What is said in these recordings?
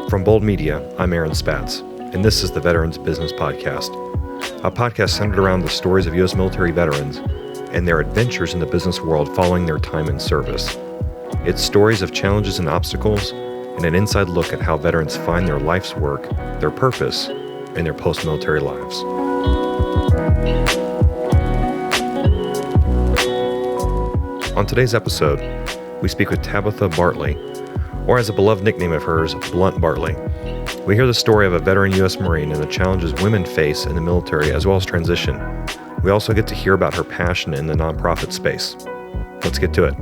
From Bold Media, I'm Aaron Spatz, and this is the Veterans Business Podcast, a podcast centered around the stories of U.S. military veterans and their adventures in the business world following their time in service. It's stories of challenges and obstacles, and an inside look at how veterans find their life's work, their purpose, and their post-military lives. On today's episode, we speak with Tabitha Bartley, or as a beloved nickname of hers, Blunt Bartley. We hear the story of a veteran U.S. Marine and the challenges women face in the military as well as transition. We also get to hear about her passion in the nonprofit space. Let's get to it.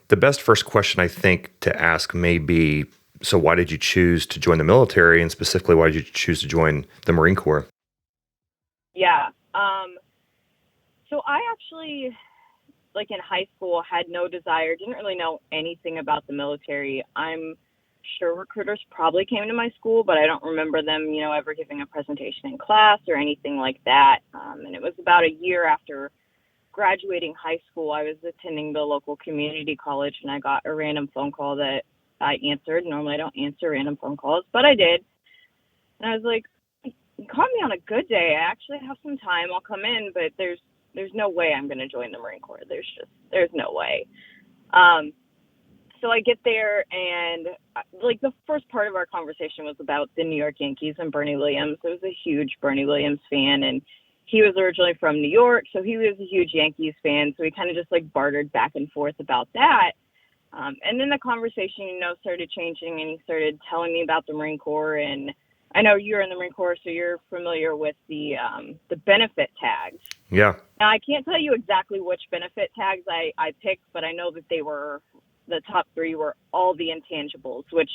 The best first question I think to ask may be, so why did you choose to join the military, and specifically why did you choose to join the Marine Corps? Yeah. So I actually, in high school, had no desire, didn't really know anything about the military. I'm sure recruiters probably came to my school, but I don't remember them, ever giving a presentation in class or anything like that. And it was about a year after graduating high school. I was attending the local community college, and I got a random phone call that I answered. Normally I don't answer random phone calls, but I did. And I was like, you caught me on a good day. I actually have some time. I'll come in, but there's no way I'm going to join the Marine Corps. There's no way. So I get there, and the first part of our conversation was about the New York Yankees and Bernie Williams. I was a huge Bernie Williams fan, and he was originally from New York, so he was a huge Yankees fan. So we kind of just bartered back and forth about that. And then the conversation, started changing, and he started telling me about the Marine Corps. And I know you're in the Marine Corps, so you're familiar with the benefit tags. Yeah. Now, I can't tell you exactly which benefit tags I picked, but I know that they were, the top three were all the intangibles, which,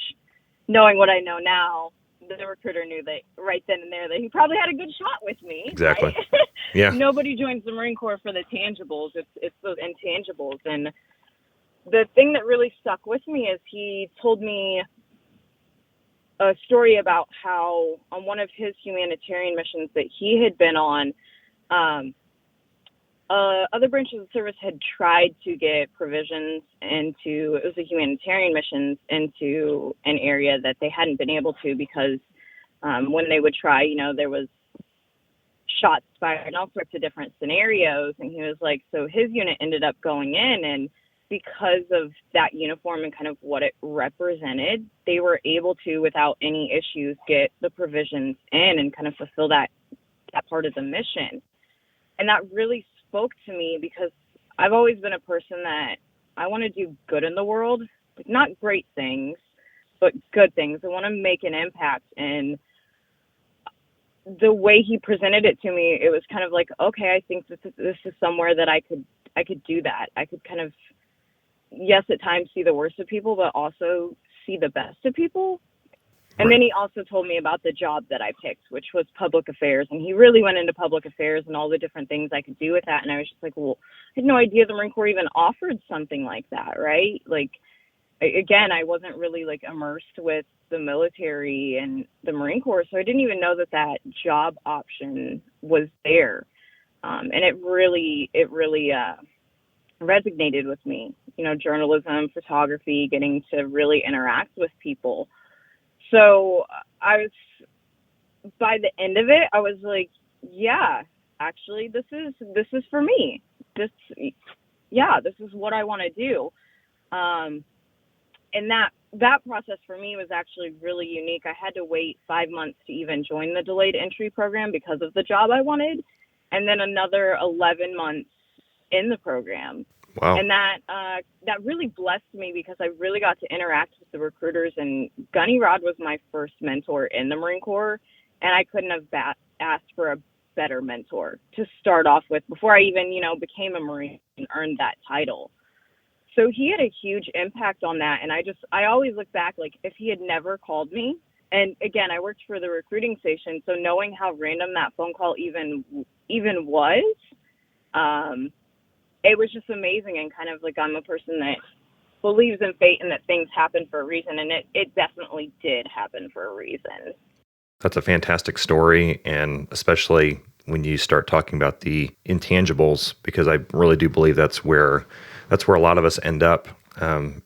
knowing what I know now, the recruiter knew that right then and there that he probably had a good shot with me. Exactly. Right? Yeah. Nobody joins the Marine Corps for the tangibles. It's those intangibles. And the thing that really stuck with me is he told me a story about how on one of his humanitarian missions that he had been on, other branches of service had tried to get provisions into, it was a humanitarian mission, into an area that they hadn't been able to because when they would try, there was shots fired and all sorts of different scenarios. And he was like, so his unit ended up going in, and because of that uniform and kind of what it represented, they were able to, without any issues, get the provisions in and kind of fulfill that part of the mission. And that really spoke to me because I've always been a person that I want to do good in the world, not great things, but good things. I want to make an impact. And the way he presented it to me, it was kind of like, okay, I think this is somewhere that I could do that. I could kind of, yes, at times see the worst of people, but also see the best of people. And then he also told me about the job that I picked, which was public affairs. And he really went into public affairs and all the different things I could do with that. And I was just like, well, I had no idea the Marine Corps even offered something like that, right? Again, I wasn't really immersed with the military and the Marine Corps, so I didn't even know that job option was there. And it really resonated with me, journalism, photography, getting to really interact with people. So by the end of it, I was like, yeah, actually, this is for me. This is what I want to do. And that process for me was actually really unique. I had to wait 5 months to even join the delayed entry program because of the job I wanted, and then another 11 months in the program. Wow. And that really blessed me because I really got to interact with the recruiters. And Gunny Rod was my first mentor in the Marine Corps, and I couldn't have asked for a better mentor to start off with before I even, became a Marine and earned that title. So he had a huge impact on that. And I always look back, if he had never called me, and again, I worked for the recruiting station, so knowing how random that phone call even was, it was just amazing. And kind of I'm a person that believes in fate and that things happen for a reason. And it definitely did happen for a reason. That's a fantastic story. And especially when you start talking about the intangibles, because I really do believe that's where that's where a lot of us end up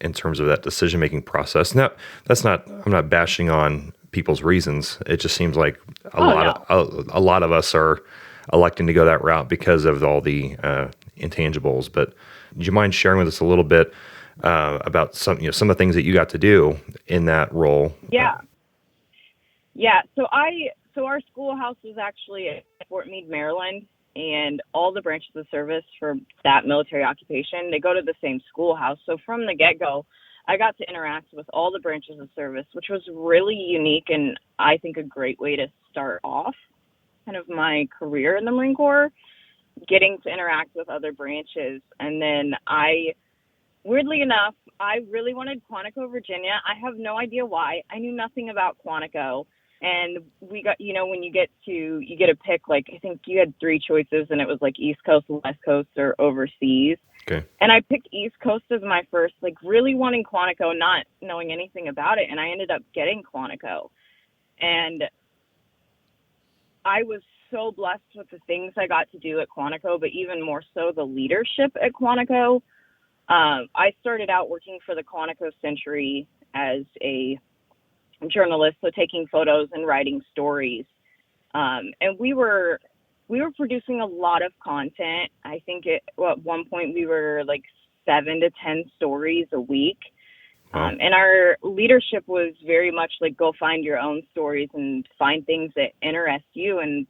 in terms of that decision-making process. Now, I'm not bashing on people's reasons. It just seems like a lot of us are electing to go that route because of all the intangibles. But do you mind sharing with us a little bit about some of the things that you got to do in that role? Yeah. Yeah. So our schoolhouse was actually at Fort Meade, Maryland, and all the branches of service for that military occupation, they go to the same schoolhouse. So from the get-go, I got to interact with all the branches of service, which was really unique and I think a great way to start off kind of my career in the Marine Corps, getting to interact with other branches. And then weirdly enough, I really wanted Quantico, Virginia. I have no idea why. I knew nothing about Quantico. And we got, when you get a pick, like, I think you had 3 choices, and it was like East Coast, West Coast, or overseas. Okay. And I picked East Coast as my first, like, really wanting Quantico, not knowing anything about it. And I ended up getting Quantico. And I was so blessed with the things I got to do at Quantico, but even more so the leadership at Quantico. I started out working for the Quantico Century as a journalist, so taking photos and writing stories. And we were producing a lot of content. I think at one point we were like 7 to 10 stories a week. And our leadership was very much like, go find your own stories and find things that interest you. And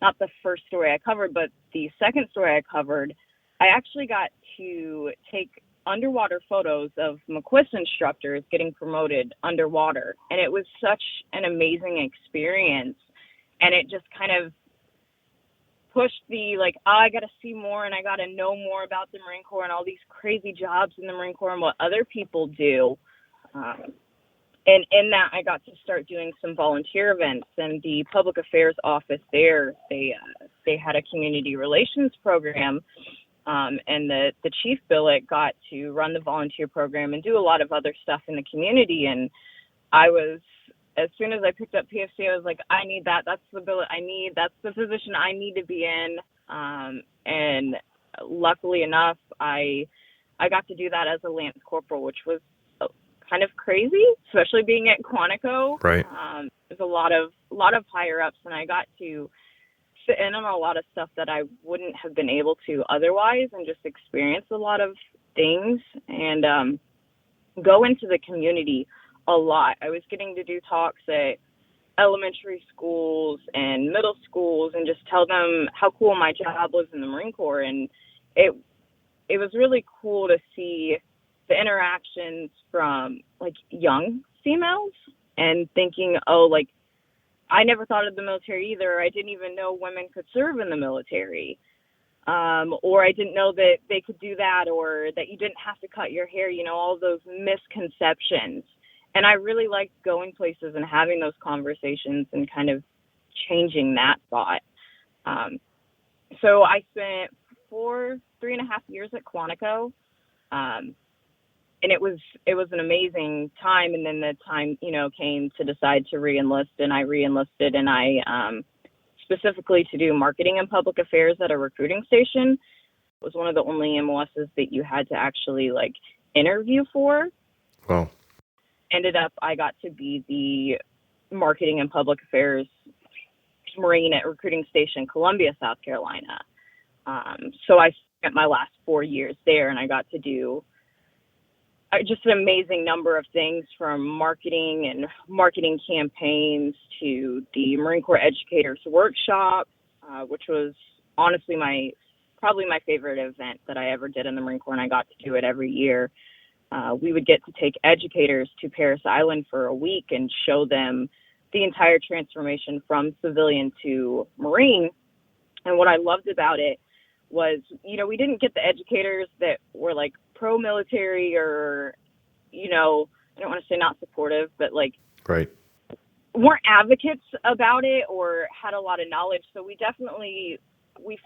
not the first story I covered, but the second story I covered, I actually got to take underwater photos of McQuist instructors getting promoted underwater. And it was such an amazing experience. And it just kind of pushed the, like, I got to see more and I got to know more about the Marine Corps and all these crazy jobs in the Marine Corps and what other people do. And in that, I got to start doing some volunteer events, and the public affairs office there, they had a community relations program. And the chief billet got to run the volunteer program and do a lot of other stuff in the community. And as soon as I picked up PFC, I was like, I need that. That's the billet I need. That's the position I need to be in. And luckily enough, I got to do that as a Lance Corporal, which was kind of crazy, especially being at Quantico. Right. There's a lot of higher ups, and I got to sit in on a lot of stuff that I wouldn't have been able to otherwise, and just experience a lot of things and go into the community a lot. I was getting to do talks at elementary schools and middle schools and just tell them how cool my job was in the Marine Corps. And it was really cool to see the interactions from like young females and thinking, oh, like, I never thought of the military either. I didn't even know women could serve in the military. Or I didn't know that they could do that, or that you didn't have to cut your hair, all those misconceptions. And I really liked going places and having those conversations and kind of changing that thought. So I spent 3.5 years at Quantico. And it was an amazing time. And then the time, came to decide to re-enlist, and I re-enlisted, and I, specifically to do marketing and public affairs at a recruiting station. It was one of the only MOSs that you had to actually like interview for. Wow. Ended up, I got to be the marketing and public affairs Marine at recruiting station, Columbia, South Carolina. So I spent my last 4 years there, and I got to do just an amazing number of things, from marketing and marketing campaigns to the Marine Corps Educators Workshop, which was honestly probably my favorite event that I ever did in the Marine Corps, and I got to do it every year. We would get to take educators to Parris Island for a week and show them the entire transformation from civilian to Marine. And what I loved about it was, we didn't get the educators that were like pro-military or, I don't want to say not supportive, but like right, weren't advocates about it or had a lot of knowledge. So we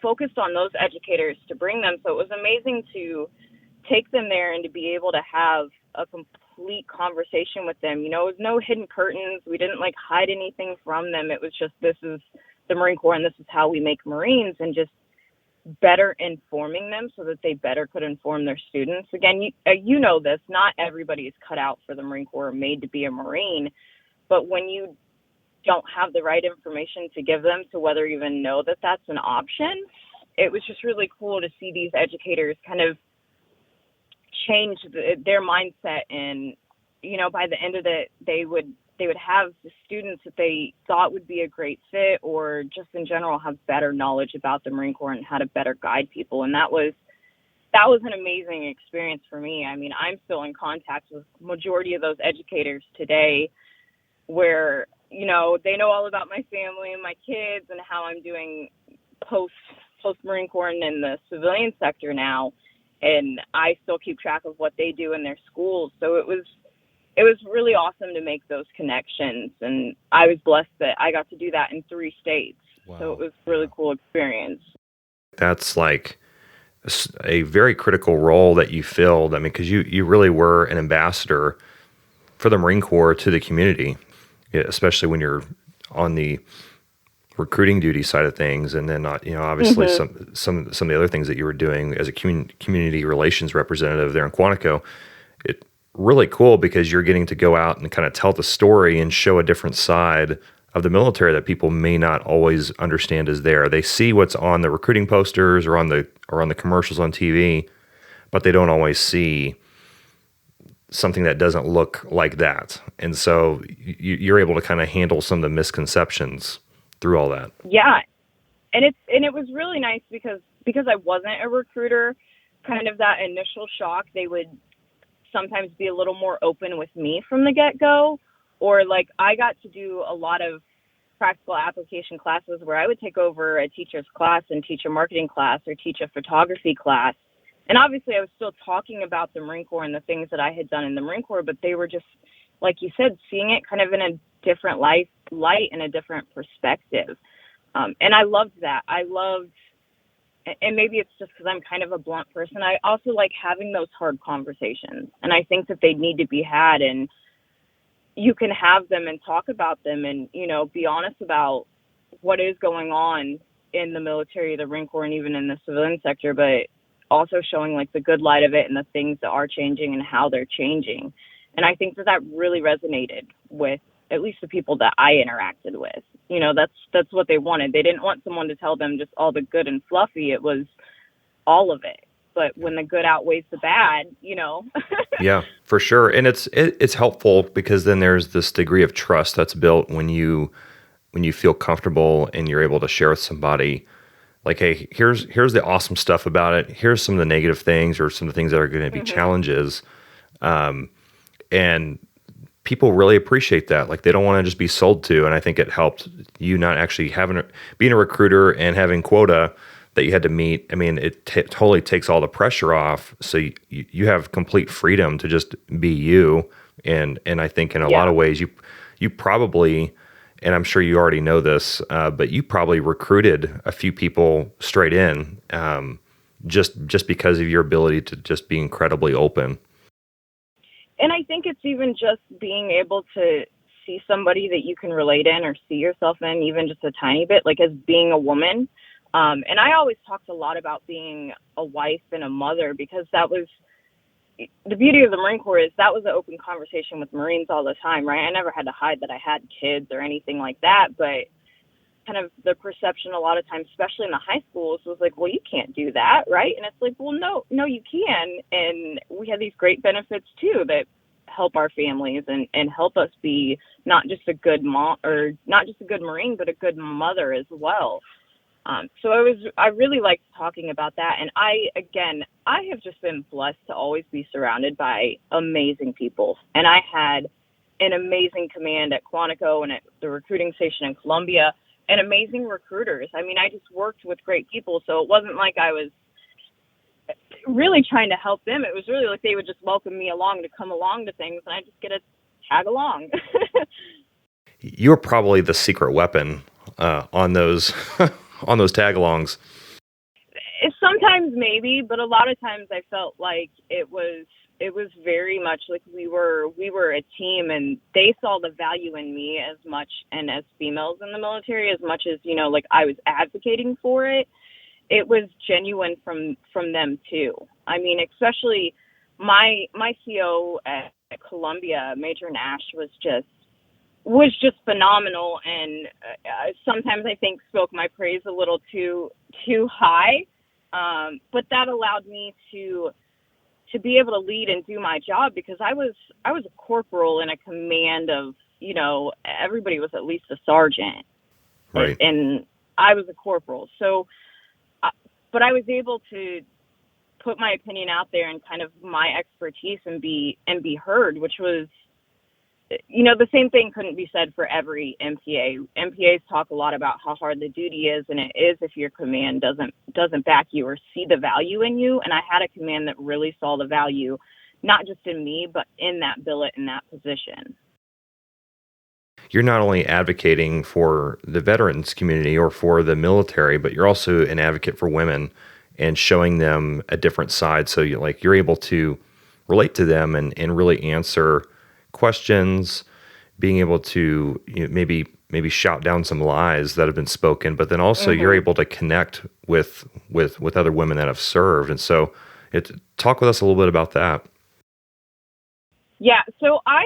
focused on those educators to bring them. So it was amazing to take them there and to be able to have a complete conversation with them. It was no hidden curtains. We didn't like hide anything from them. It was just, this is the Marine Corps and this is how we make Marines, and just better informing them so that they better could inform their students. Again, you know this, not everybody is cut out for the Marine Corps or made to be a Marine, but when you don't have the right information to give them to whether even know that that's an option, it was just really cool to see these educators kind of change their mindset. And, you know, by the end of it, they would have the students that they thought would be a great fit, or just in general have better knowledge about the Marine Corps and how to better guide people. And that was an amazing experience for me. I mean, I'm still in contact with majority of those educators today, where, you know, they know all about my family and my kids and how I'm doing post Marine Corps and in the civilian sector now. And I still keep track of what they do in their schools. So it was really awesome to make those connections. And I was blessed that I got to do that in 3 states. Wow. So it was a really cool experience. That's like a very critical role that you filled. I mean, because you really were an ambassador for the Marine Corps to the community, especially when you're on the recruiting duty side of things, and then not, you know, obviously some of the other things that you were doing as a community relations representative there in Quantico. It really cool because you're getting to go out and kind of tell the story and show a different side of the military that people may not always understand is there. They see what's on the recruiting posters or on the commercials on TV, but they don't always see something that doesn't look like that. And so you're able to kind of handle some of the misconceptions through all that. Yeah. And it was really nice because I wasn't a recruiter, kind of that initial shock, they would sometimes be a little more open with me from the get-go. Or like I got to do a lot of practical application classes where I would take over a teacher's class and teach a marketing class or teach a photography class. And obviously I was still talking about the Marine Corps and the things that I had done in the Marine Corps, but they were just, like you said, seeing it kind of in a different light and a different perspective. And I loved that. And maybe it's just because I'm kind of a blunt person, I also like having those hard conversations. And I think that they need to be had, and you can have them and talk about them and, you know, be honest about what is going on in the military, the Marine Corps, and even in the civilian sector, but also showing like the good light of it and the things that are changing and how they're changing. And I think that really resonated with at least the people that I interacted with. You know, that's what they wanted. They didn't want someone to tell them just all the good and fluffy. It was all of it. But when the good outweighs the bad, you know. Yeah, for sure. And it's helpful because then there's this degree of trust that's built when you feel comfortable and you're able to share with somebody like, hey, here's the awesome stuff about it. Here's some of the negative things or some of the things that are going to be challenges. And people really appreciate that. Like, they don't want to just be sold to. And I think it helped you not actually being a recruiter and having quota that you had to meet. I mean, it totally takes all the pressure off. So you have complete freedom to just be you. And I think in a lot of ways, you probably, and I'm sure you already know this, but you probably recruited a few people straight in, just because of your ability to just be incredibly open. And I think it's even just being able to see somebody that you can relate in or see yourself in, even just a tiny bit, like as being a woman. And I always talked a lot about being a wife and a mother, because that was the beauty of the Marine Corps, is that was an open conversation with Marines all the time, right? I never had to hide that I had kids or anything like that, but kind of the perception a lot of times, especially in the high schools, was like, well, you can't do that, right? And it's like, well, no, you can. And we have these great benefits too that help our families and help us be not just a good mom, or not just a good Marine, but a good mother as well. So I really liked talking about that. And I have just been blessed to always be surrounded by amazing people. And I had an amazing command at Quantico and at the recruiting station in Columbia, and amazing recruiters. I mean, I just worked with great people. So it wasn't like I was really trying to help them. It was really like they would just welcome me along to come along to things, and I just get to tag along. You were probably the secret weapon on those on those tag-alongs. Sometimes maybe, but a lot of times I felt like it was very much like we were a team, and they saw the value in me as much, and as females in the military, as much as, you know, like I was advocating for it. it was genuine from them too. I mean, especially my CO at Columbia, Major Nash, was just phenomenal, and sometimes I think spoke my praise a little too high. But that allowed me to be able to lead and do my job, because I was a corporal in a command of, everybody was at least a sergeant, Right. and I was a corporal. So, but I was able to put my opinion out there and kind of my expertise and be heard, which was, the same thing couldn't be said for every MPA. MPAs talk a lot about how hard the duty is, and it is if your command doesn't back you or see the value in you. And I had a command that really saw the value, not just in me, but in that billet, in that position. You're not only advocating for the veterans community or for the military, but you're also an advocate for women and showing them a different side. So you're able to relate to them and really answer questions, being able to maybe shout down some lies that have been spoken, but then also you're able to connect with other women that have served. And so talk with us a little bit about that. Yeah, so I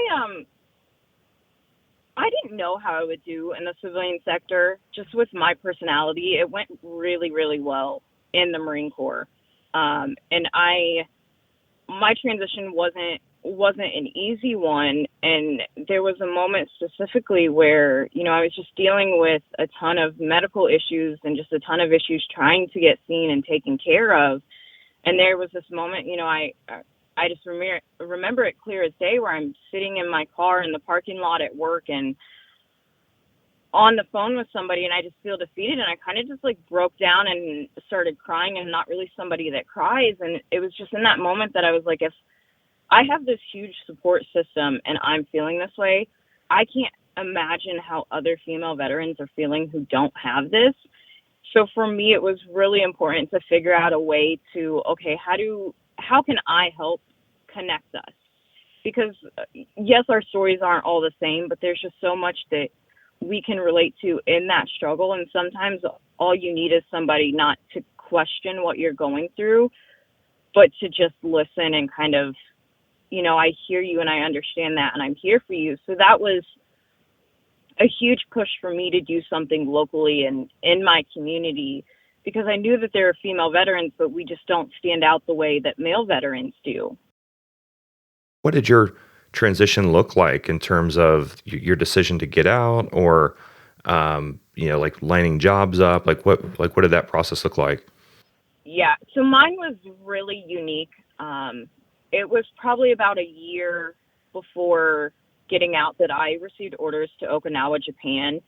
didn't know how I would do in the civilian sector. Just with my personality, it went really, really well in the Marine Corps. And my transition wasn't an easy one. And there was a moment specifically where, I was just dealing with a ton of medical issues and just a ton of issues trying to get seen and taken care of. And there was this moment, I just remember it clear as day, where I'm sitting in my car in the parking lot at work and on the phone with somebody, and I just feel defeated, and I kind of just broke down and started crying. And not really somebody that cries. And it was just in that moment that I was like, if I have this huge support system and I'm feeling this way, I can't imagine how other female veterans are feeling who don't have this. So for me, it was really important to figure out a way to, okay, how can I help connect us? Because yes, our stories aren't all the same, but there's just so much that we can relate to in that struggle. And sometimes all you need is somebody not to question what you're going through, but to just listen and kind of, I hear you and I understand that and I'm here for you. So that was a huge push for me to do something locally and in my community, because I knew that there are female veterans, but we just don't stand out the way that male veterans do. What did your transition look like in terms of your decision to get out, or lining jobs up? What did that process look like? Yeah, so mine was really unique. It was probably about a year before getting out that I received orders to Okinawa, Japan.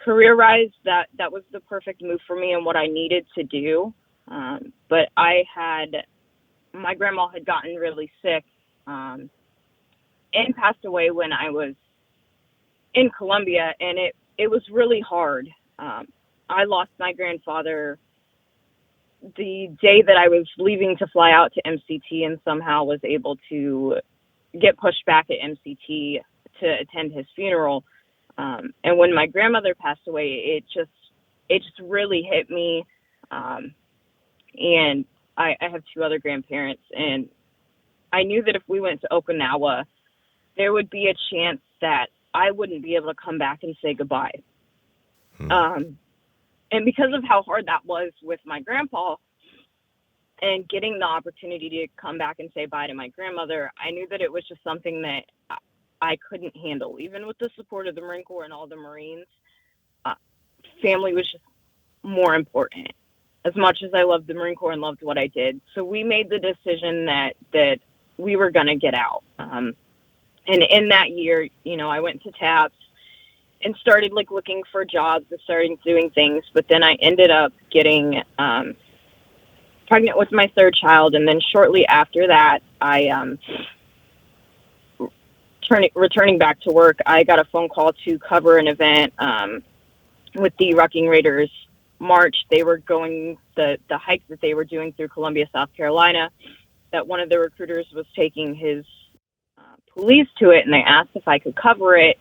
Career-wise, that was the perfect move for me and what I needed to do. But my grandma had gotten really sick and passed away when I was in Columbia, and it was really hard. I lost my grandfather the day that I was leaving to fly out to MCT, and somehow was able to get pushed back at MCT to attend his funeral. And when my grandmother passed away, it just really hit me. And I have two other grandparents, and I knew that if we went to Okinawa, there would be a chance that I wouldn't be able to come back and say goodbye. And because of how hard that was with my grandpa, and getting the opportunity to come back and say bye to my grandmother, I knew that it was just something that I couldn't handle. Even with the support of the Marine Corps and all the Marines, family was just more important, as much as I loved the Marine Corps and loved what I did. So we made the decision that we were going to get out. And in that year, I went to TAPS and started looking for jobs and started doing things. But then I ended up getting pregnant with my third child. And then shortly after that, I returning back to work, I got a phone call to cover an event with the Rucking Raiders March. They were going the hike that they were doing through Columbia, South Carolina, that one of the recruiters was taking his police to it, and they asked if I could cover it.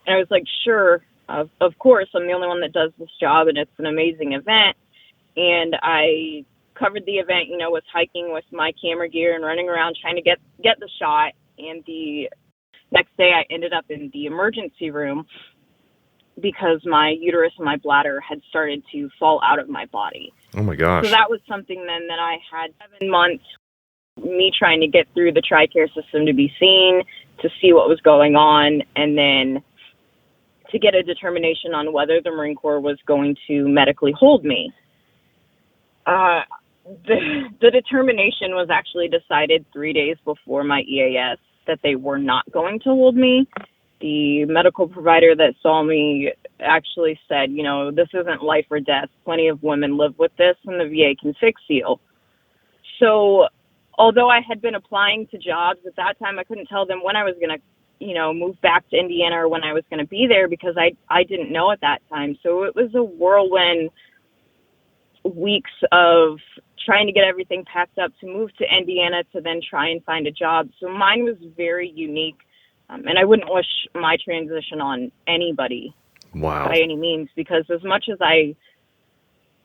And I was like, sure, of course, I'm the only one that does this job, and it's an amazing event. and I covered the event, was hiking with my camera gear and running around trying to get the shot. And the next day I ended up in the emergency room because my uterus and my bladder had started to fall out of my body. Oh my gosh. So that was something then that I had 7 months, me trying to get through the TRICARE system to be seen, to see what was going on, and then to get a determination on whether the Marine Corps was going to medically hold me. The determination was actually decided 3 days before my EAS that they were not going to hold me. The medical provider that saw me actually said, this isn't life or death. Plenty of women live with this, and the VA can fix you. So although I had been applying to jobs at that time, I couldn't tell them when I was going to, move back to Indiana or when I was going to be there because I didn't know at that time. So it was a whirlwind weeks of trying to get everything packed up to move to Indiana to then try and find a job. So mine was very unique. And I wouldn't wish my transition on anybody by any means, because as much as I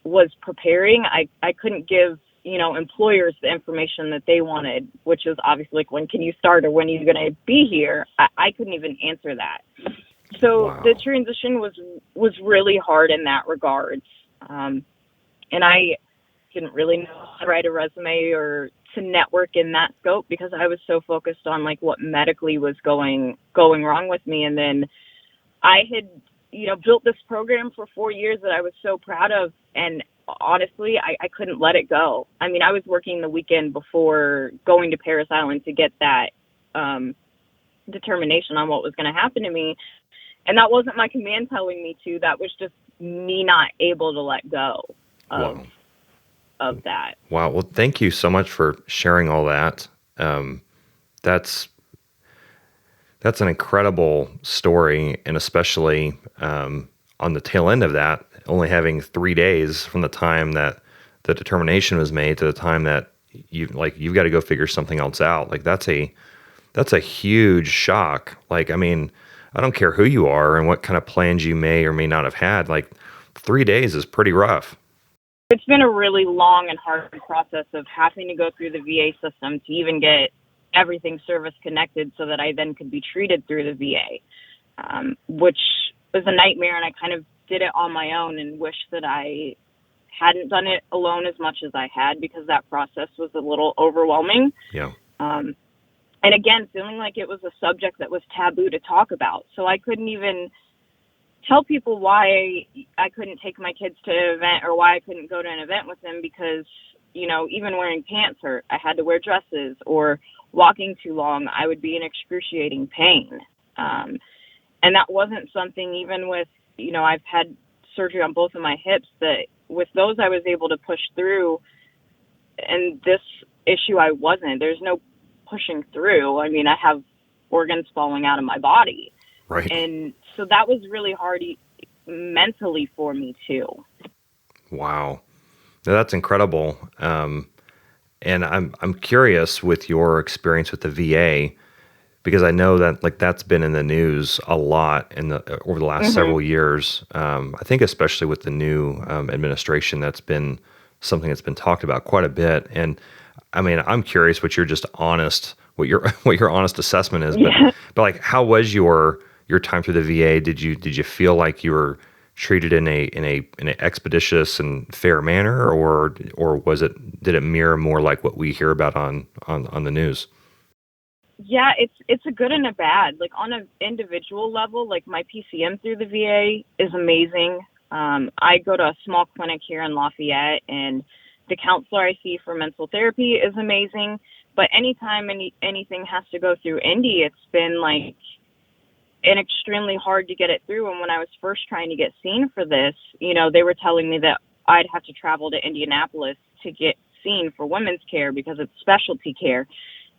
was preparing, I couldn't give, employers the information that they wanted, which is obviously like, when can you start or when are you going to be here? I couldn't even answer that. So the transition was really hard in that regards. And I didn't really know how to write a resume or to network in that scope because I was so focused on like what medically was going wrong with me. And then I had, built this program for 4 years that I was so proud of. And honestly, I couldn't let it go. I mean, I was working the weekend before going to Parris Island to get that determination on what was going to happen to me. And that wasn't my command telling me to. That was just me not able to let go of that. Wow. Well, thank you so much for sharing all that. That's an incredible story, and especially on the tail end of that, only having 3 days from the time that the determination was made to the time that you've got to go figure something else out. Like that's a huge shock. Like, I mean, I don't care who you are and what kind of plans you may or may not have had. Like 3 days is pretty rough. It's been a really long and hard process of having to go through the VA system to even get everything service connected so that I then could be treated through the VA, which was a nightmare. And I kind of did it on my own and wish that I hadn't done it alone as much as I had, because that process was a little overwhelming. Yeah. And again, feeling like it was a subject that was taboo to talk about. So I couldn't even tell people why I couldn't take my kids to an event or why I couldn't go to an event with them because, even wearing pants hurt. I had to wear dresses, or walking too long, I would be in excruciating pain. And that wasn't something, even with, I've had surgery on both of my hips, that with those I was able to push through. And this issue I wasn't. There's no pushing through. I mean, I have organs falling out of my body. Right. And so that was really hard mentally for me too. Wow. Now, that's incredible. And I'm curious with your experience with the VA, because I know that that's been in the news a lot over the last several years. I think especially with the new administration, that's been something that's been talked about quite a bit. And I mean, I'm curious what your honest assessment is. But like, how was your time through the VA? Did you feel like you were treated in an expeditious and fair manner, or did it mirror more like what we hear about on the news? Yeah, it's a good and a bad. Like on an individual level, like my PCM through the VA is amazing. I go to a small clinic here in Lafayette, and the counselor I see for mental therapy is amazing. But anytime anything has to go through Indy, it's been like extremely hard to get it through. And when I was first trying to get seen for this, they were telling me that I'd have to travel to Indianapolis to get seen for women's care because it's specialty care.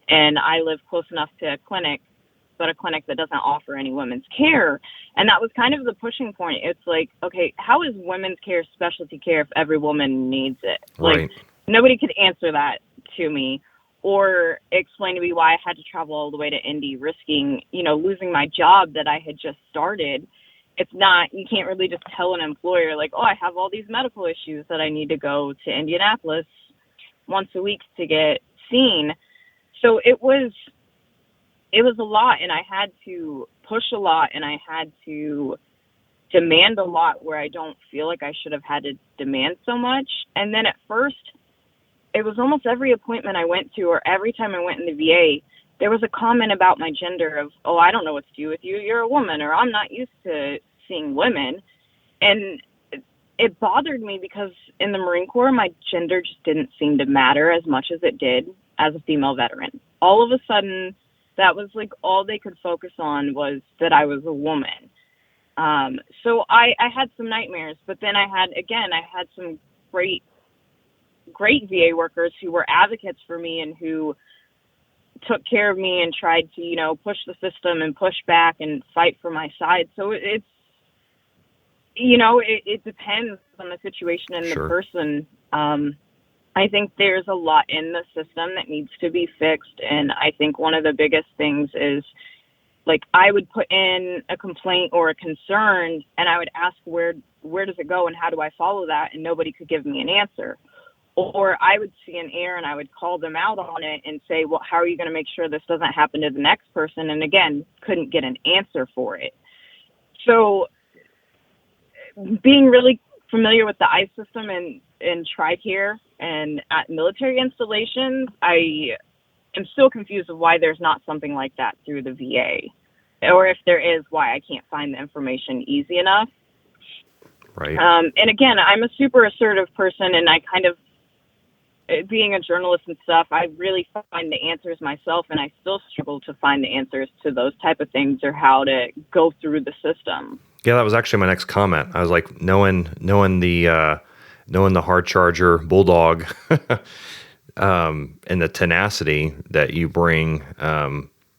And I live close enough to a clinic, but a clinic that doesn't offer any women's care. And that was kind of the pushing point. It's like, okay, how is women's care specialty care if every woman needs it? Right. Like, nobody could answer that to me or explain to me why I had to travel all the way to Indy, risking, losing my job that I had just started it's not, you can't really just tell an employer like, oh, I have all these medical issues that I need to go to Indianapolis once a week to get seen. So it was a lot, and I had to push a lot, and I had to demand a lot where I don't feel like I should have had to demand so much. And then at first, it was almost every appointment I went to, or every time I went in the VA, there was a comment about my gender of, oh, I don't know what to do with you. You're a woman, or I'm not used to seeing women. And it bothered me because in the Marine Corps, my gender just didn't seem to matter as much as it did as a female veteran. All of a sudden, that was like all they could focus on was that I was a woman. So I had some nightmares, but then I had some great VA workers who were advocates for me and who took care of me and tried to, push the system and push back and fight for my side. So it's, it depends on the situation and Sure. the person. I think there's a lot in the system that needs to be fixed. And I think one of the biggest things is, like, I would put in a complaint or a concern and I would ask where does it go and how do I follow that? And nobody could give me an answer. Or I would see an error and I would call them out on it and say, well, how are you going to make sure this doesn't happen to the next person? And again, couldn't get an answer for it. So being really familiar with the ICE system and TRICARE and at military installations, I am still confused of why there's not something like that through the VA. Or if there is, why I can't find the information easy enough. Right. And again, I'm a super assertive person, and I kind of, being a journalist and stuff, I really find the answers myself, and I still struggle to find the answers to those type of things or how to go through the system. Yeah, that was actually my next comment. I was like, knowing the hard charger bulldog, and the tenacity that you bring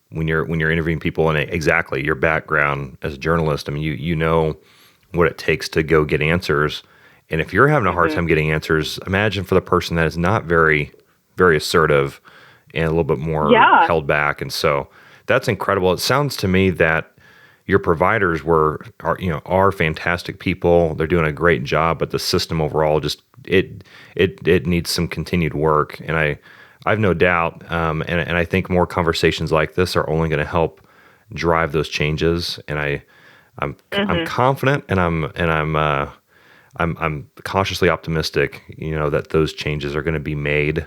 when you're interviewing people, and exactly your background as a journalist. I mean, you know what it takes to go get answers. And if you're having a hard time getting answers, imagine for the person that is not very, very assertive and a little bit more held back. And so that's incredible. It sounds to me that your providers are fantastic people. They're doing a great job, but the system overall just it needs some continued work. And I've no doubt, and I think more conversations like this are only going to help drive those changes. And I'm confident, and I'm cautiously optimistic, that those changes are going to be made,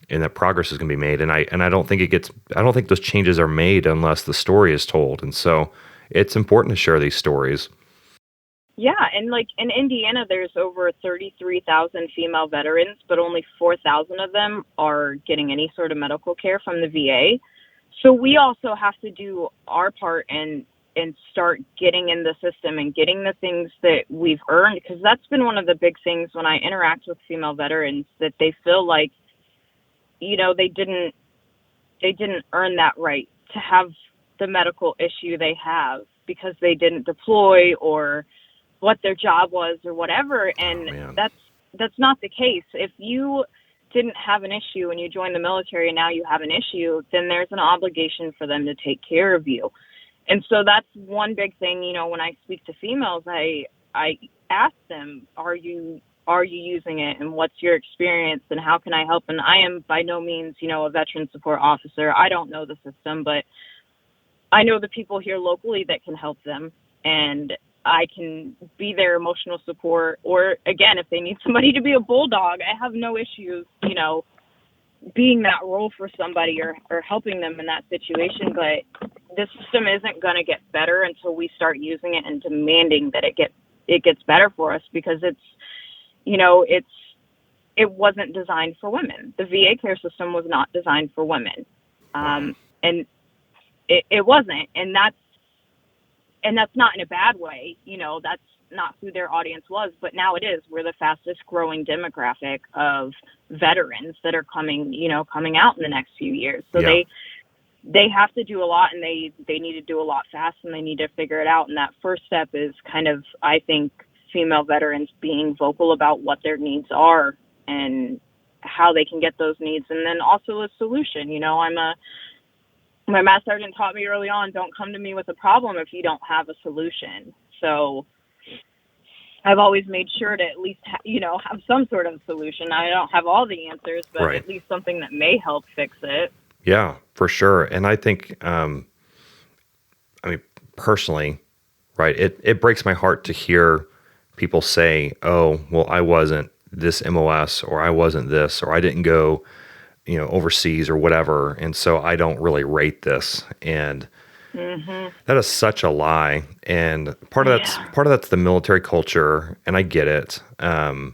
and that progress is going to be made. And I don't think those changes are made unless the story is told. And so it's important to share these stories. Yeah, and like in Indiana, there's over 33,000 female veterans, but only 4,000 of them are getting any sort of medical care from the VA. So we also have to do our part and start getting in the system and getting the things that we've earned, because that's been one of the big things when I interact with female veterans, that they feel like, they didn't earn that right to have the medical issue they have because they didn't deploy or what their job was or whatever. And that's not the case. If you didn't have an issue and you joined the military and now you have an issue, then there's an obligation for them to take care of you. And so that's one big thing, when I speak to females, I ask them, are you using it, and what's your experience, and how can I help? And I am by no means, a veteran support officer. I don't know the system, but I know the people here locally that can help them, and I can be their emotional support. Or again, if they need somebody to be a bulldog, I have no issues, being that role for somebody or helping them in that situation. But the system isn't going to get better until we start using it and demanding that it gets better for us, because it wasn't designed for women. The VA care system was not designed for women. And it wasn't. And that's not in a bad way. That's not who their audience was, but now it is. We're the fastest growing demographic of veterans that are coming out in the next few years. So they have to do a lot, and they need to do a lot fast, and they need to figure it out. And that first step is kind of, I think, female veterans being vocal about what their needs are and how they can get those needs. And then also a solution. My master sergeant taught me early on, don't come to me with a problem if you don't have a solution. So I've always made sure to at least, have some sort of solution. I don't have all the answers, but Right. at least something that may help fix it. Yeah, for sure. And I think, I mean, personally, right, it breaks my heart to hear people say, oh, well, I wasn't this MOS, or I wasn't this, or I didn't go, overseas or whatever. And so I don't really rate this. And that is such a lie. And part of that's the military culture. And I get it. There's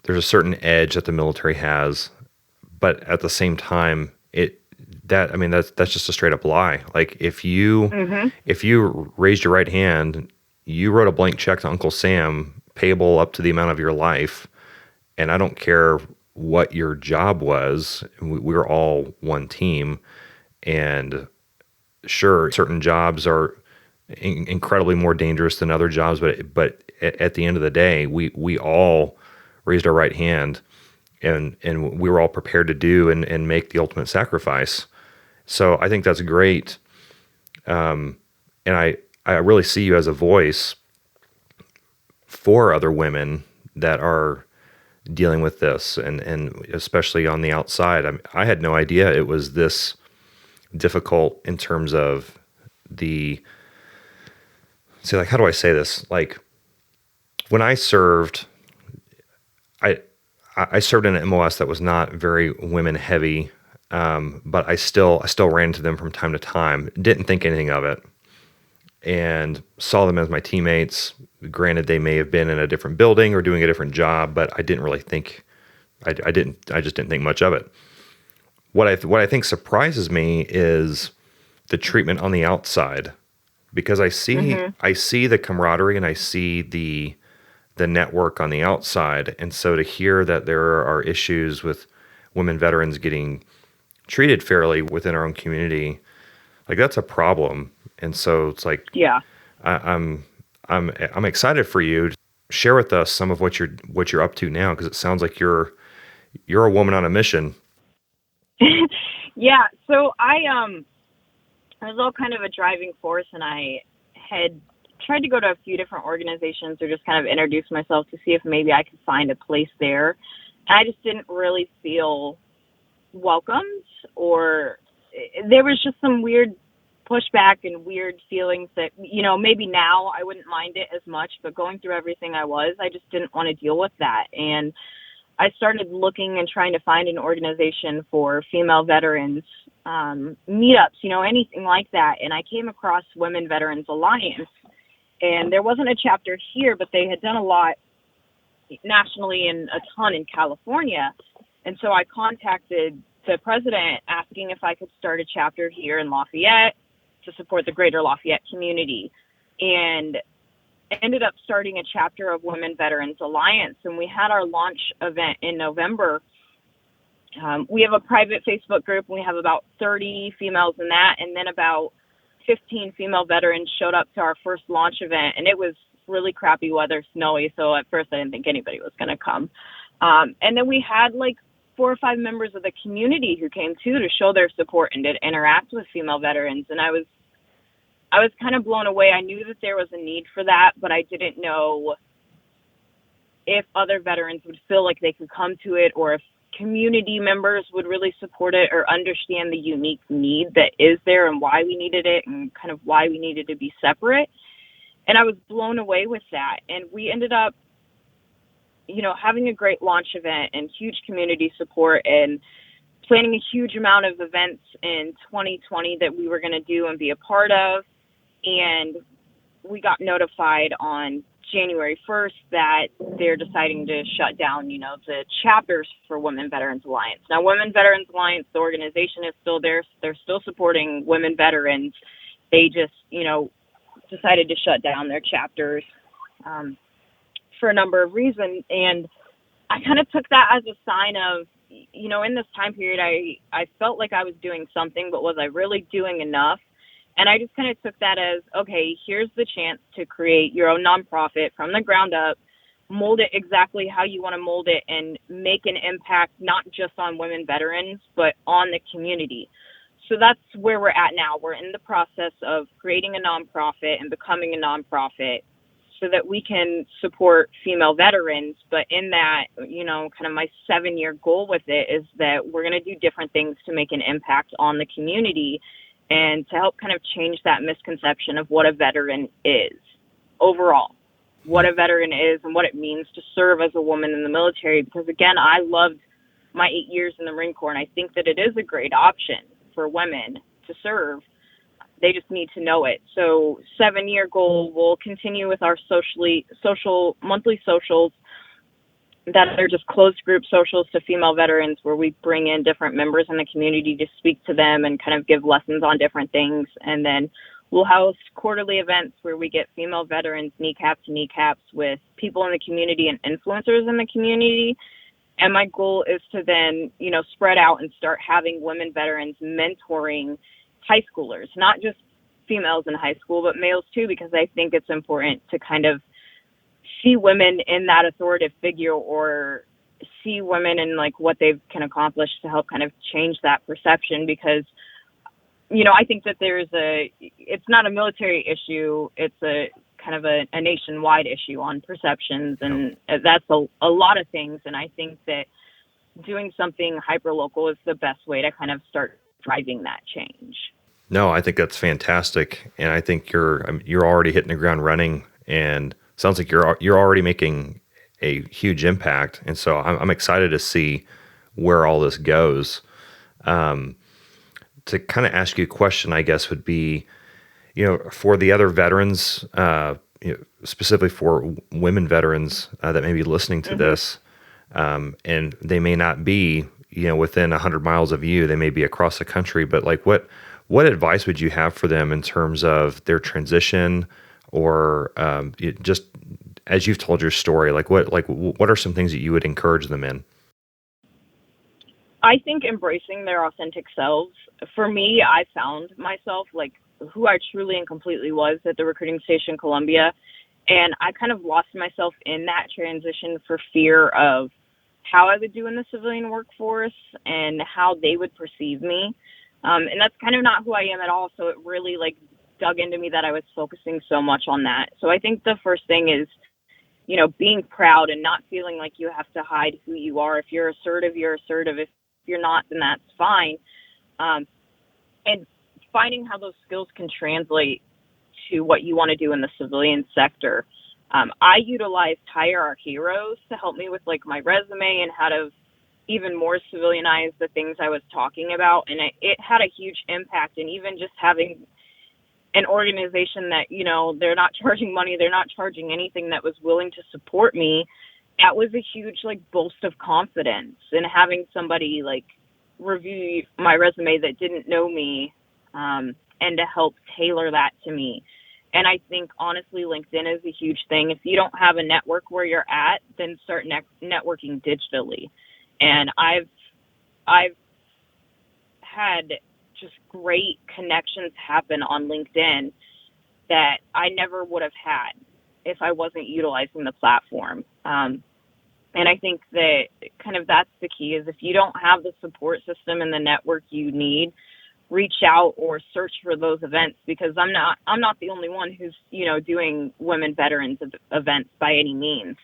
a certain edge that the military has, but at the same time, that's just a straight up lie. Like if you raised your right hand, you wrote a blank check to Uncle Sam payable up to the amount of your life, and I don't care what your job was. We're all one team, and sure, certain jobs are incredibly more dangerous than other jobs, but at the end of the day, we all raised our right hand, and we were all prepared to do and make the ultimate sacrifice. So I think that's great. And I really see you as a voice for other women that are dealing with this, and especially on the outside. I had no idea it was this difficult in terms of how do I say this? Like when I served, I served in an MOS that was not very women heavy. But I still ran into them from time to time, didn't think anything of it, and saw them as my teammates. Granted, they may have been in a different building or doing a different job, but I didn't really think, I just didn't think much of it. What I think surprises me is the treatment on the outside, because I see the camaraderie and I see the network on the outside. And so to hear that there are issues with women veterans getting treated fairly within our own community, like that's a problem. And so it's like, yeah, I'm excited for you to share with us some of what you're up to now, because it sounds like you're a woman on a mission. Yeah. So I was all kind of a driving force, and I had tried to go to a few different organizations or just kind of introduce myself to see if maybe I could find a place there. And I just didn't really feel welcomed, or there was just some weird pushback and weird feelings that, maybe now I wouldn't mind it as much, but going through everything I just didn't want to deal with that. And I started looking and trying to find an organization for female veterans, meetups, anything like that. And I came across Women Veterans Alliance, and there wasn't a chapter here, but they had done a lot nationally and a ton in California. And so I contacted the president asking if I could start a chapter here in Lafayette to support the greater Lafayette community, and ended up starting a chapter of Women Veterans Alliance. And we had our launch event in November. We have a private Facebook group, and we have about 30 females in that. And then about 15 female veterans showed up to our first launch event, and it was really crappy weather, snowy. So at first I didn't think anybody was going to come. And then we had like 4 or 5 members of the community who came too to show their support and to interact with female veterans. And I was kind of blown away. I knew that there was a need for that, but I didn't know if other veterans would feel like they could come to it, or if community members would really support it or understand the unique need that is there and why we needed it and kind of why we needed to be separate. And I was blown away with that. And we ended up, having a great launch event and huge community support, and planning a huge amount of events in 2020 that we were going to do and be a part of. And we got notified on January 1st that they're deciding to shut down, the chapters for Women Veterans Alliance. Now, Women Veterans Alliance, the organization is still there. They're still supporting women veterans. They just, decided to shut down their chapters for a number of reasons. And I kind of took that as a sign of, in this time period, I felt like I was doing something, but was I really doing enough? And I just kind of took that as, okay, here's the chance to create your own nonprofit from the ground up, mold it exactly how you want to mold it, and make an impact not just on women veterans, but on the community. So that's where we're at now. We're in the process of creating a nonprofit and becoming a nonprofit. so that we can support female veterans. But in that, kind of my 7-year goal with it is that we're going to do different things to make an impact on the community and to help kind of change that misconception of what a veteran is overall, what a veteran is and what it means to serve as a woman in the military. Because again, I loved my 8 years in the Marine Corps, and I think that it is a great option for women to serve. They just need to know it. So 7-year goal, we'll continue with our monthly socials that are just closed group socials to female veterans, where we bring in different members in the community to speak to them and kind of give lessons on different things. And then we'll host quarterly events where we get female veterans kneecap to kneecaps with people in the community and influencers in the community. And my goal is to then, spread out and start having women veterans mentoring high schoolers, not just females in high school, but males too, because I think it's important to kind of see women in that authoritative figure, or see women in like what they can accomplish to help kind of change that perception. Because, I think that it's not a military issue. It's a kind of a nationwide issue on perceptions. And that's a lot of things. And I think that doing something hyper-local is the best way to kind of start driving that change. No, I think that's fantastic. And I think you're already hitting the ground running, and sounds like you're already making a huge impact. And so I'm excited to see where all this goes. To kind of ask you a question, I guess, would be, for the other veterans, specifically for women veterans that may be listening to this, and they may not be, within 100 miles of you, they may be across the country, but like what advice would you have for them in terms of their transition, or just as you've told your story, what are some things that you would encourage them in? I think embracing their authentic selves. For me, I found myself like who I truly and completely was at the recruiting station Columbia. And I kind of lost myself in that transition for fear of how I would do in the civilian workforce and how they would perceive me. And that's kind of not who I am at all. So it really dug into me that I was focusing so much on that. So I think the first thing is, being proud and not feeling like you have to hide who you are. If you're assertive, you're assertive. If you're not, then that's fine. And finding how those skills can translate to what you want to do in the civilian sector. I utilized Hire Our Heroes to help me with my resume and how to even more civilianize the things I was talking about. And it had a huge impact. And even just having an organization that, they're not charging money, they're not charging anything, that was willing to support me, that was a huge boast of confidence. And having somebody review my resume that didn't know me, and to help tailor that to me. And I think honestly, LinkedIn is a huge thing. If you don't have a network where you're at, then start networking digitally. And I've had just great connections happen on LinkedIn that I never would have had if I wasn't utilizing the platform. And I think that kind of that's the key, is if you don't have the support system and the network you need, reach out or search for those events, because I'm not the only one who's, doing women veterans events by any means.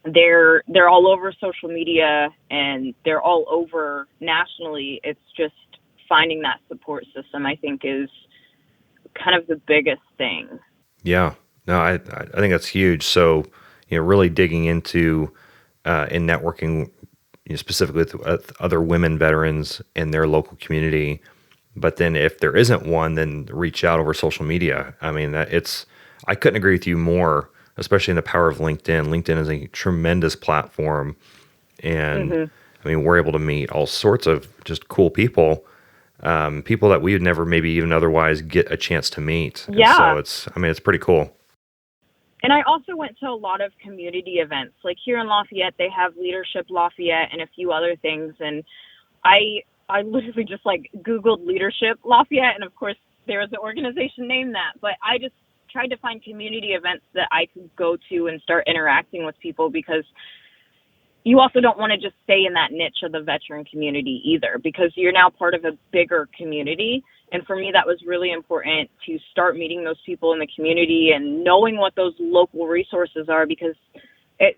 They're all over social media and they're all over nationally. It's just finding that support system, I think, is kind of the biggest thing. Yeah, no, I think that's huge. So, really digging into in networking, specifically with other women veterans in their local community. But then if there isn't one, then reach out over social media. I mean, I couldn't agree with you more, especially in the power of LinkedIn. LinkedIn is a tremendous platform. And I mean, we're able to meet all sorts of just cool people, people that we would never maybe even otherwise get a chance to meet. Yeah. And so it's pretty cool. And I also went to a lot of community events. Like here in Lafayette, they have Leadership Lafayette and a few other things. And I literally just Googled Leadership Lafayette. And of course, there was an organization named that. But I just tried to find community events that I could go to and start interacting with people, because you also don't want to just stay in that niche of the veteran community either, because you're now part of a bigger community. And for me, that was really important to start meeting those people in the community and knowing what those local resources are, because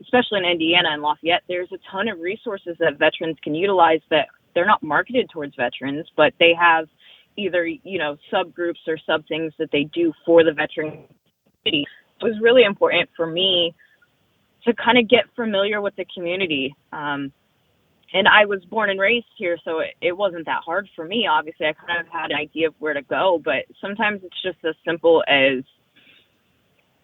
especially in Indiana and Lafayette, there's a ton of resources that veterans can utilize that they're not marketed towards veterans, but they have either, subgroups or sub things that they do for the veteran community. It was really important for me to kind of get familiar with the community. And I was born and raised here, so it wasn't that hard for me. Obviously, I kind of had an idea of where to go, but sometimes it's just as simple as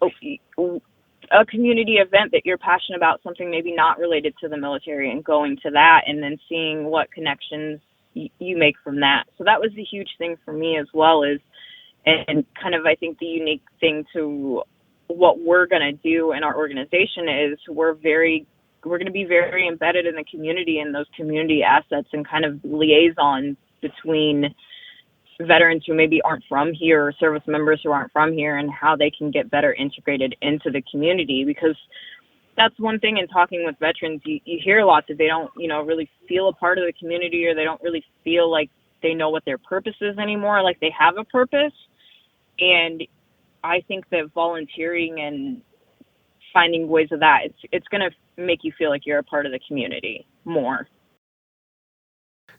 a community event that you're passionate about, something maybe not related to the military, and going to that and then seeing what connections you make from that. So that was the huge thing for me as well, and kind of, I think, the unique thing to what we're going to do in our organization is we're going to be very embedded in the community and those community assets and kind of liaisons between veterans who maybe aren't from here or service members who aren't from here, and how they can get better integrated into the community. Because that's one thing in talking with veterans, you hear a lot that they don't, really feel a part of the community, or they don't really feel like they know what their purpose is anymore, like they have a purpose. And I think that volunteering and finding ways of that, it's going to make you feel like you're a part of the community more.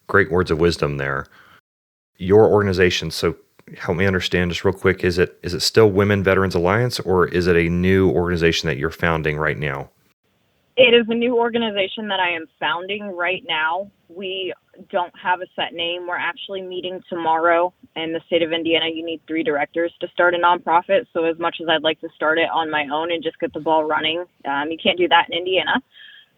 Great words of wisdom there. Your organization, so help me understand just real quick, is it still Women Veterans Alliance, or is it a new organization that you're founding right now? It is a new organization that I am founding right now. We don't have a set name. We're actually meeting tomorrow. In the state of Indiana, you need 3 directors to start a nonprofit. So as much as I'd like to start it on my own and just get the ball running, you can't do that in Indiana.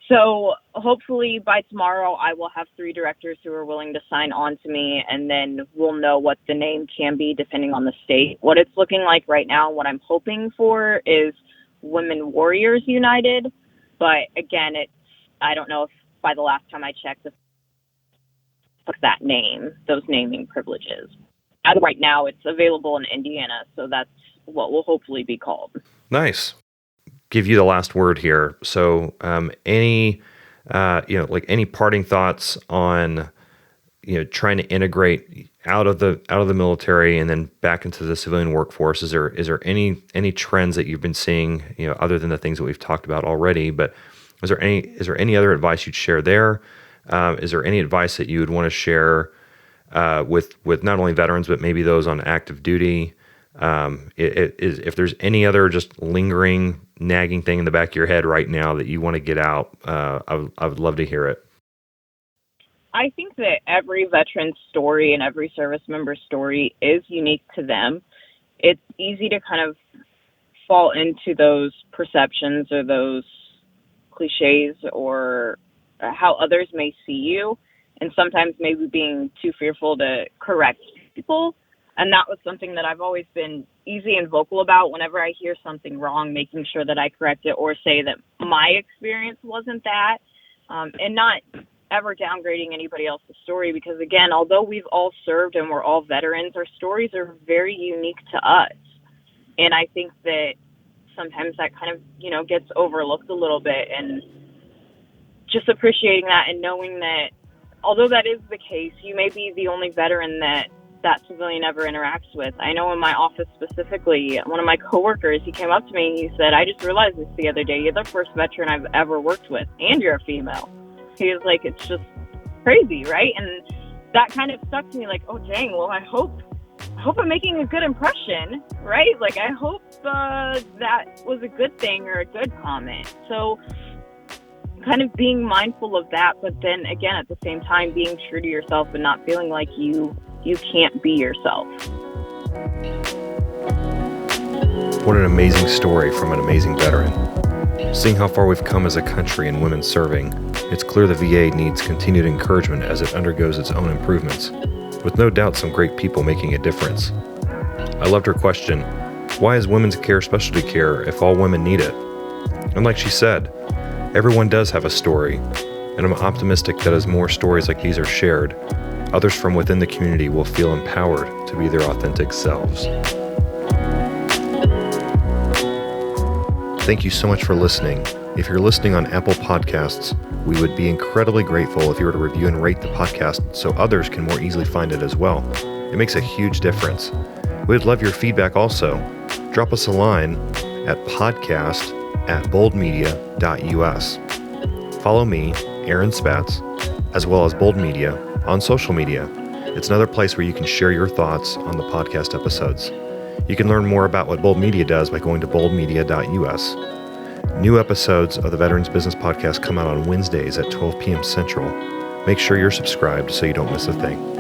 So hopefully by tomorrow, I will have 3 directors who are willing to sign on to me, and then we'll know what the name can be depending on the state. What it's looking like right now, what I'm hoping for is Women Warriors United. But again, I don't know if by the last time I checked, that name, those naming privileges. As of right now, it's available in Indiana, so that's what will hopefully be called. Nice. Give you the last word here. So, any parting thoughts on, trying to integrate out of the military and then back into the civilian workforce? Is there any trends that you've been seeing, other than the things that we've talked about already? But is there any other advice you'd share there? Is there any advice that you would want to share with not only veterans but maybe those on active duty? If there's any other just lingering, nagging thing in the back of your head right now that you want to get out, I would love to hear it. I think that every veteran's story and every service member's story is unique to them. It's easy to kind of fall into those perceptions or those cliches or how others may see you, and sometimes maybe being too fearful to correct people. And that was something that I've always been easy and vocal about. Whenever I hear something wrong, making sure that I correct it or say that my experience wasn't that, and not ever downgrading anybody else's story. Because again, although we've all served and we're all veterans, our stories are very unique to us. And I think that sometimes that kind of, gets overlooked a little bit, and just appreciating that and knowing that although that is the case, you may be the only veteran that civilian ever interacts with. I know in my office specifically, one of my coworkers, he came up to me and he said, "I just realized this the other day. You're the first veteran I've ever worked with, and you're a female." He was like, "It's just crazy, right?" And that kind of stuck to me, like, oh dang, well, I hope I'm making a good impression, right? Like, I hope that was a good thing or a good comment. So kind of being mindful of that, but then again, at the same time, being true to yourself and not feeling like you can't be yourself. What an amazing story from an amazing veteran. Seeing how far we've come as a country in women serving, it's clear the VA needs continued encouragement as it undergoes its own improvements, with no doubt some great people making a difference. I loved her question, why is women's care specialty care if all women need it? And like she said, everyone does have a story, and I'm optimistic that as more stories like these are shared, others from within the community will feel empowered to be their authentic selves. Thank you so much for listening. If you're listening on Apple Podcasts, we would be incredibly grateful if you were to review and rate the podcast so others can more easily find it as well. It makes a huge difference. We'd love your feedback also. Drop us a line at podcast@boldmedia.us. Follow me, Aaron Spatz, as well as Bold Media on social media. It's another place where you can share your thoughts on the podcast episodes. You can learn more about what Bold Media does by going to boldmedia.us. New episodes of the Veterans Business Podcast come out on Wednesdays at 12 p.m. Central. Make sure you're subscribed so you don't miss a thing.